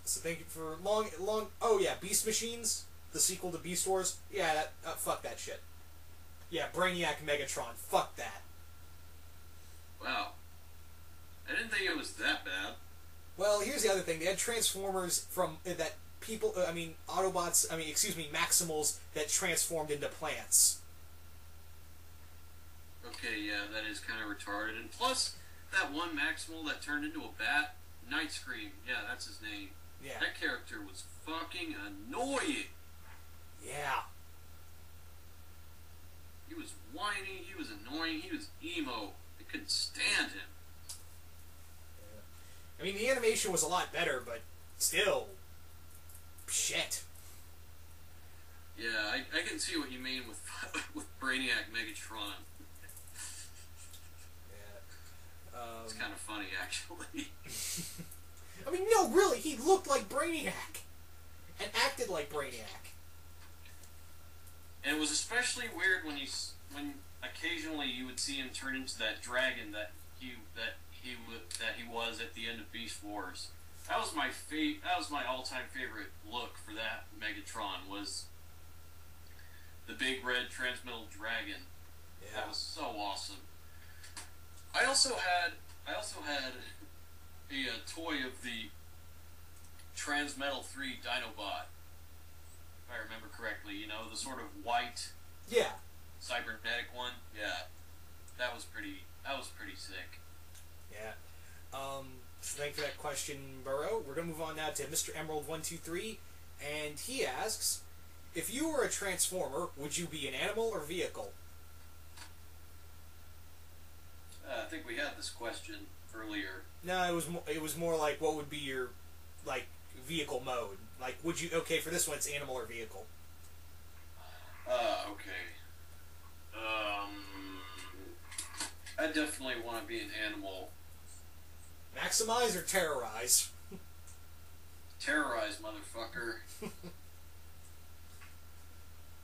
So thank you for long. Oh yeah, Beast Machines, the sequel to Beast Wars. Yeah, fuck that shit. Yeah, Brainiac Megatron. Fuck that. Wow. I didn't think it was that bad. Well, here's the other thing. They had Transformers from that people. Autobots. Excuse me, Maximals that transformed into plants. Okay, yeah, that is kind of retarded. And plus, that one Maximal that turned into a bat, Night Scream. Yeah, that's his name. Yeah. That character was fucking annoying. Yeah. He was whiny, he was annoying, he was emo. I couldn't stand him. I mean, the animation was a lot better, but still, shit. Yeah, I can see what you mean with with Brainiac Megatron. Yeah. It's kind of funny, actually. I mean, no, really, he looked like Brainiac and acted like Brainiac. And it was especially weird when occasionally you would see him turn into that dragon that he was at the end of Beast Wars. That was my all-time favorite look for that Megatron, was the big red transmetal dragon. Yeah. That was so awesome. I also had a toy of the Transmetal 3 Dinobot, if I remember correctly. You know, the sort of white, Yeah. cybernetic one. Yeah, that was pretty sick. Yeah. So thank you for that question, Burrow. We're gonna move on now to Mr. Emerald123, and he asks, if you were a Transformer, would you be an animal or vehicle? I think we had this question earlier. No, it was more like, what would be your, like, vehicle mode? Like, would you, okay, for this one, it's animal or vehicle. Okay. I definitely want to be an animal. Maximize or terrorize? Terrorize, motherfucker.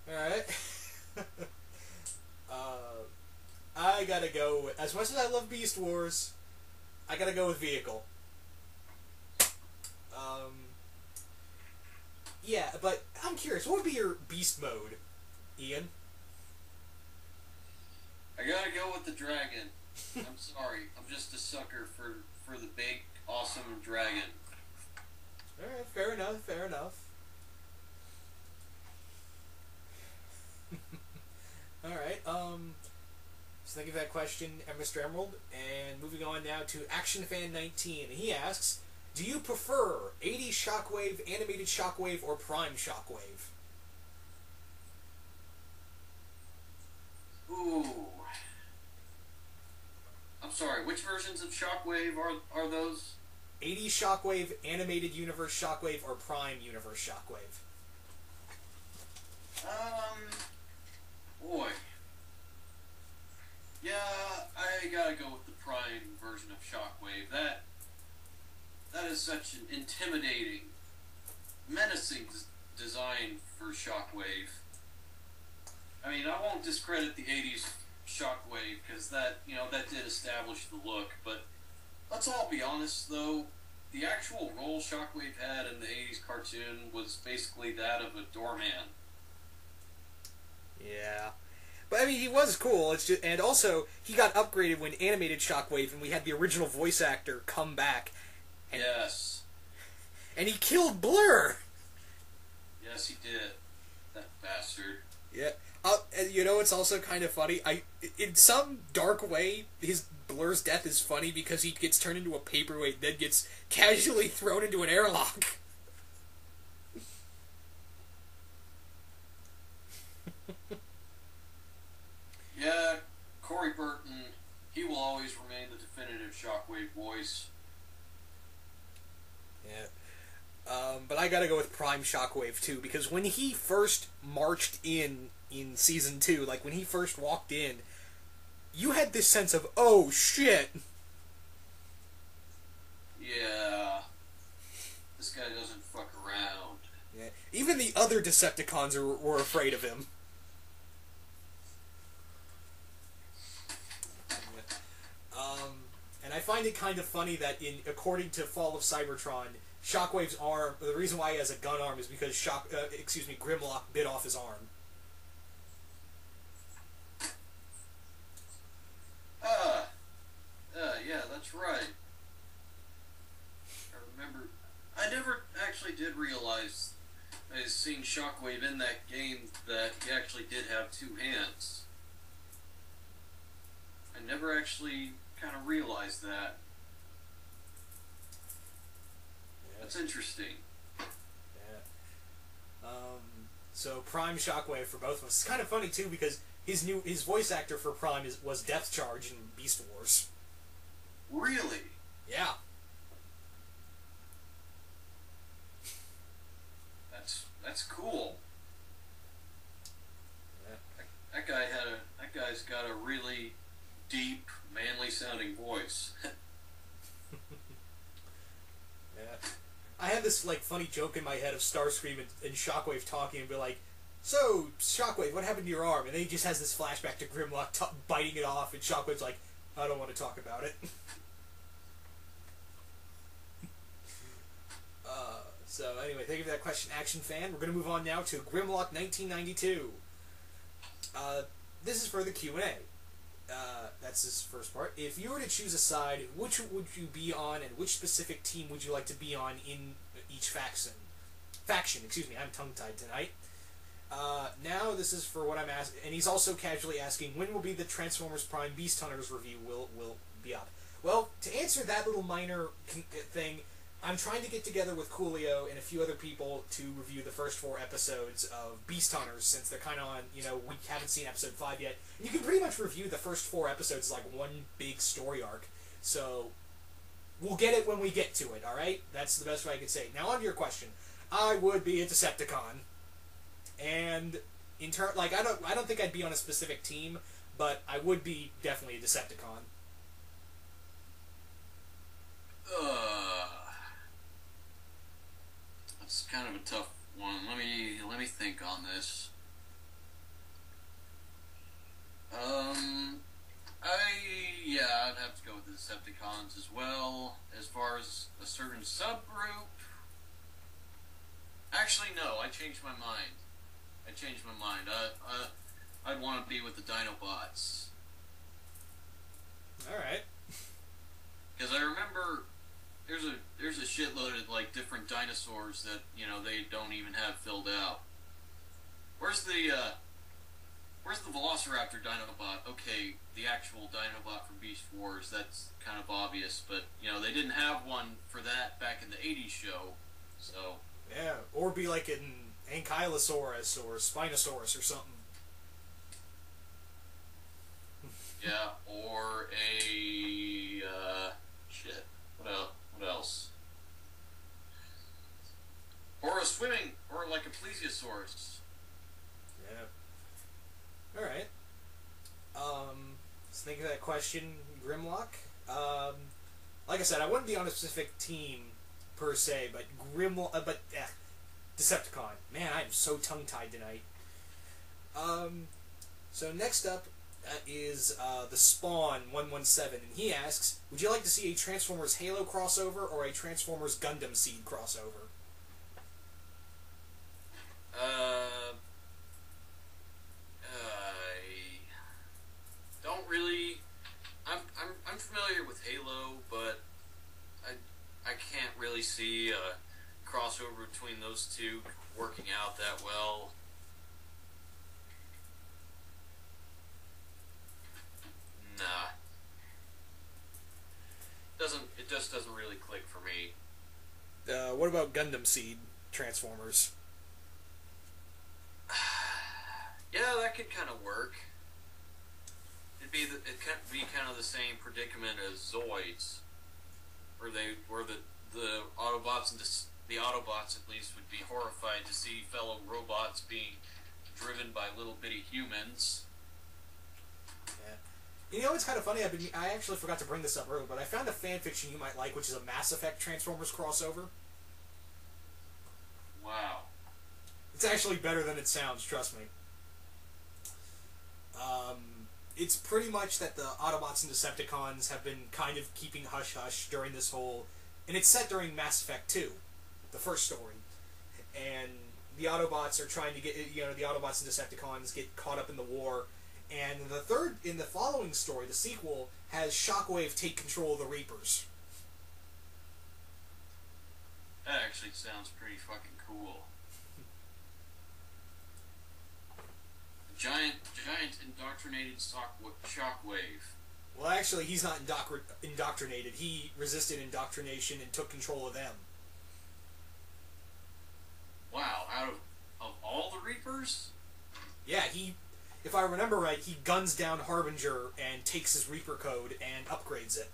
Alright. I gotta go with, as much as I love Beast Wars, I gotta go with vehicle. Yeah, but I'm curious, what would be your beast mode, Ian? I gotta go with the dragon. I'm sorry. I'm just a sucker for the big, awesome dragon. Alright, fair enough, fair enough. Alright, so thank you for that question, Mr. Emerald. And moving on now to ActionFan19. He asks, do you prefer 80s Shockwave, Animated Shockwave, or Prime Shockwave? Ooh. I'm sorry, which versions of Shockwave are those? 80s Shockwave, Animated Universe Shockwave, or Prime Universe Shockwave? Boy. Yeah, I gotta go with the Prime version of Shockwave. That is such an intimidating, menacing design for Shockwave. I mean, I won't discredit the 80s Shockwave, because that did establish the look, but let's all be honest, though, the actual role Shockwave had in the 80s cartoon was basically that of a doorman. Yeah. But, I mean, he was cool. It's just, and also, he got upgraded when Animated Shockwave, and we had the original voice actor come back. And, yes. And he killed Blur! Yes, he did. That bastard. Yeah. You know, it's also kind of funny. In some dark way, his Blur's death is funny because he gets turned into a paperweight and then gets casually thrown into an airlock. Yeah, Corey Burton, he will always remain the definitive Shockwave voice. Yeah. But I gotta go with Prime Shockwave, too, because when he first marched in Season 2, like, when he first walked in, you had this sense of, oh, shit! Yeah. This guy doesn't fuck around. Yeah. Even the other Decepticons were afraid of him. And I find it kind of funny that according to Fall of Cybertron, Shockwave's arm. The reason why he has a gun arm is because Grimlock bit off his arm. Yeah, that's right. I remember. I never actually did realize, as seeing Shockwave in that game, that he actually did have two hands. I never actually kind of realized that. Yeah. That's interesting. Yeah. So Prime Shockwave for both of us. It's kind of funny too because his voice actor for Prime was Depth Charge in Beast Wars. Really? Yeah. That's cool. Yeah. That guy's got a really deep, manly sounding voice. Yeah. I had this like funny joke in my head of Starscream and Shockwave talking and be like, "So Shockwave, what happened to your arm?" And then he just has this flashback to Grimlock biting it off, and Shockwave's like, "I don't want to talk about it." So anyway, thank you for that question, Action Fan. We're going to move on now to Grimlock 1992. This is for the Q&A. That's his first part. If you were to choose a side, which would you be on, and which specific team would you like to be on in each faction? Excuse me, I'm tongue-tied tonight. Now this is for what I'm asking, and he's also casually asking, when will be the Transformers Prime Beast Hunters review will be up? Well, to answer that little minor thing, I'm trying to get together with Coolio and a few other people to review the first 4 episodes of Beast Hunters, since they're kind of on, we haven't seen episode 5 yet. And you can pretty much review the first 4 episodes like one big story arc. So, we'll get it when we get to it, alright? That's the best way I can say. Now on to your question. I would be a Decepticon. And, I don't think I'd be on a specific team, but I would be definitely a Decepticon. That's kind of a tough one. Let me think on this. I'd have to go with the Decepticons as well. As far as a certain subgroup, actually no, I changed my mind. I'd want to be with the Dinobots. All right. Because I remember there's a shitload of like different dinosaurs that they don't even have filled out. Where's the Velociraptor Dinobot? Okay, the actual Dinobot from Beast Wars, that's kind of obvious, but they didn't have one for that back in the '80s show, so yeah, or be like an Ankylosaurus or Spinosaurus or something. Yeah, or a shit. What else? Or a swimming, or like a Plesiosaurus. Yeah. All right. Let's think of that question, Grimlock. Like I said, I wouldn't be on a specific team per se, but Decepticon. Man, I'm so tongue-tied tonight. So next up is the Spawn 117, and he asks, would you like to see a Transformers Halo crossover or a Transformers Gundam Seed crossover? I don't really. I'm familiar with Halo, but I can't really see a crossover between those two working out that well. Nah. It just doesn't really click for me. What about Gundam Seed Transformers? Yeah, that could kind of work. It could be kind of the same predicament as Zoids, where the Autobots at least would be horrified to see fellow robots being driven by little bitty humans. Yeah. It's kind of funny. I actually forgot to bring this up earlier, but I found a fan fiction you might like, which is a Mass Effect Transformers crossover. Wow. It's actually better than it sounds, trust me. It's pretty much that the Autobots and Decepticons have been kind of keeping hush-hush during this whole... And it's set during Mass Effect 2. the first story, and the Autobots are trying to get, the Autobots and Decepticons get caught up in the war, and in the following story, the sequel, has Shockwave take control of the Reapers. That actually sounds pretty fucking cool. Giant indoctrinated Shockwave. Well, actually, he's not indoctrinated. He resisted indoctrination and took control of them. Wow, out of all the Reapers? Yeah, if I remember right, he guns down Harbinger and takes his Reaper code and upgrades it.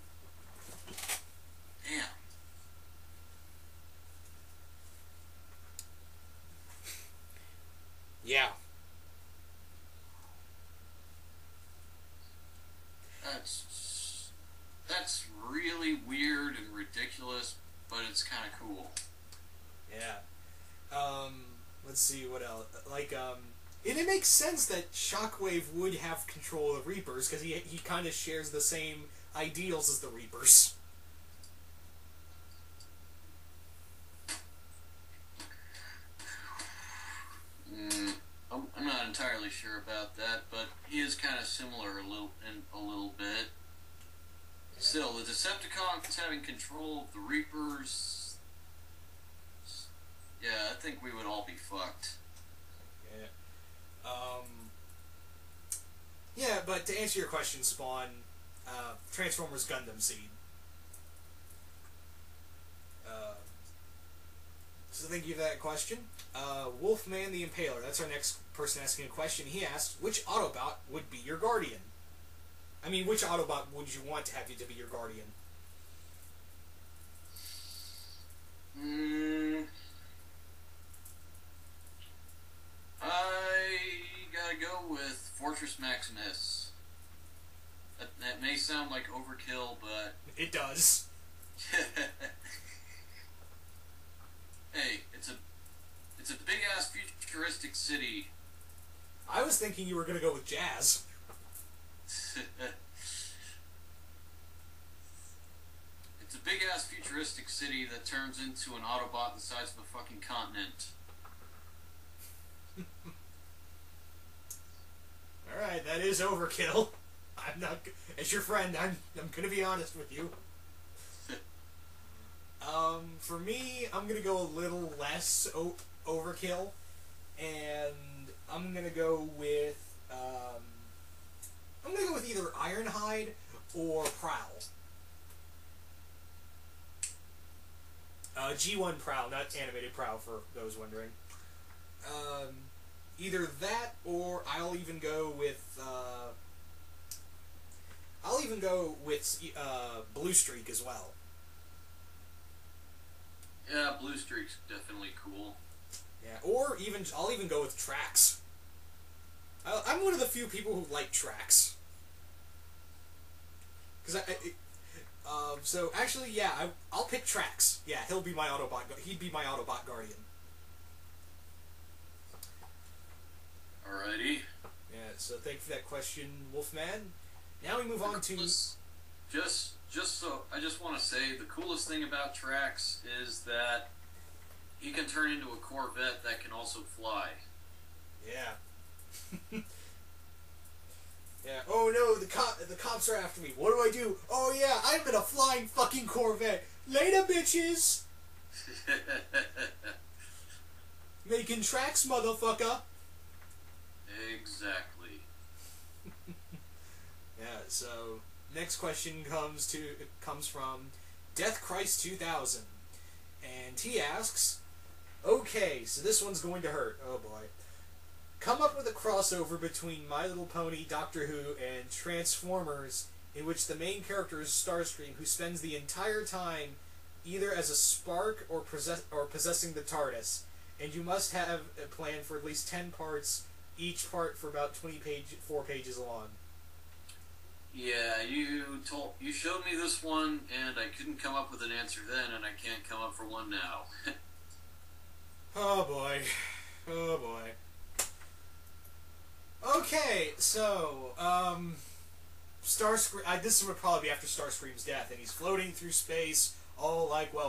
Damn. Yeah. That's really weird and ridiculous, but it's kind of cool. Yeah. Let's see what else. It makes sense that Shockwave would have control of the Reapers because he kind of shares the same ideals as the Reapers. I'm not entirely sure about that, but he is kind of similar a little bit. Still, the Decepticons having control of the Reapers. Yeah, I think we would all be fucked. Yeah. Yeah, but to answer your question, Spawn, Transformers Gundam Seed. So thank you for that question. Wolfman the Impaler, that's our next person asking a question. He asks, which Autobot would be your guardian? I mean, which Autobot would you want to have you to be your guardian? I gotta go with Fortress Maximus. That may sound like overkill, but... It does. Hey, it's a big-ass futuristic city. I was thinking you were gonna go with Jazz. It's a big-ass futuristic city that turns into an Autobot the size of a fucking continent. Alright, that is overkill. I'm not... As your friend, I'm gonna be honest with you. For me, I'm gonna go a little less overkill, and I'm gonna go with either Ironhide or Prowl. G1 Prowl, not animated Prowl, for those wondering. Either that, or I'll even go with Blue Streak as well. Yeah, Blue Streak's definitely cool. Yeah, or I'll even go with Trax. I'm one of the few people who like Trax. So actually, yeah, I'll pick Trax. Yeah, he'll be my Autobot. He'd be my Autobot guardian. Alrighty. Yeah. So thank you for that question, Wolfman. Now we move on to. I just want to say the coolest thing about Trax is that he can turn into a Corvette that can also fly. Yeah. Yeah. Oh no, the cops are after me. What do I do? Oh yeah, I'm in a flying fucking Corvette. Later, bitches. Making tracks, motherfucker. Exactly. Yeah. So next question comes from Death Christ 2000, and he asks, "Okay, so this one's going to hurt. Oh boy." Come up with a crossover between My Little Pony, Doctor Who, and Transformers in which the main character is Starscream, who spends the entire time either as a spark or possessing the TARDIS, and you must have a plan for at least 10 parts, each part for about 4 pages long. Yeah, you showed me this one, and I couldn't come up with an answer then, and I can't come up for one now. Oh boy. Oh boy. Okay, so, Starscream, this would probably be after Starscream's death, and he's floating through space, all like, well,